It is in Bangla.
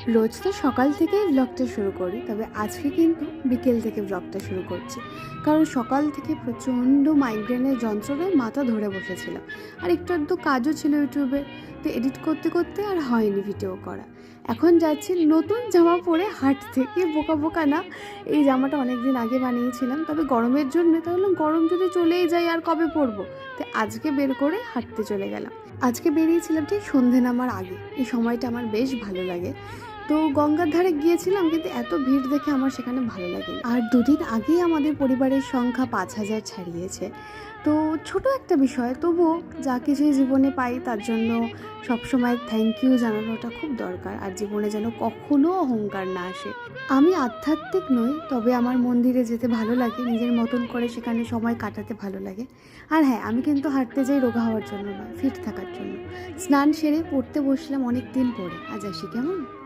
রোজ তো সকাল থেকেই ব্লগটা শুরু করি, তবে আজকে কিন্তু বিকেল থেকে ব্লগটা শুরু করছি। কারণ সকাল থেকে প্রচণ্ড মাইগ্রেনের যন্ত্রণায় মাথা ধরে বসেছিলাম। আর একটু আধটু কাজও ছিল ইউটিউবে, তো এডিট করতে করতে আর হয়নি ভিডিও করা। এখন যাচ্ছি নতুন জামা পরে হাঁটতে। কি বোকা বোকা না! এই জামাটা অনেক দিন আগে বানিয়েছিলাম, তবে গরমের জন্য তাহলে গরম যদি চলেই যায় আর কবে পরবো, তো আজকে বের করে হাঁটতে চলে গেলাম। আজকে বেরিয়েছিলাম ঠিক সন্ধে নামার আগে। এই সময়টা আমার বেশ ভালো লাগে। তো গঙ্গার ধারে গিয়েছিলাম, কিন্তু এত ভিড় দেখে আমার সেখানে ভালো লাগেনি। আর দুদিন আগেই আমাদের পরিবারের সংখ্যা 5,000 ছাড়িয়েছে। তো ছোট একটা বিষয়, তবুও যা কিছুই জীবনে পাই তার জন্য সবসময় থ্যাংক ইউ জানানোটা খুব দরকার। আর জীবনে যেন কখনো অহংকার না আসে। আমি আধ্যাত্মিক নই, তবে আমার মন্দিরে যেতে ভালো লাগে, নিজের মতন করে সেখানে সময় কাটাতে ভালো লাগে। আর হ্যাঁ, আমি কিন্তু হাঁটতে যাই রোগা হওয়ার জন্য নয়, ফিট থাকার জন্য। স্নান সেরে পড়তে বসলাম অনেক দিন পরে। আজ আসি কেমন?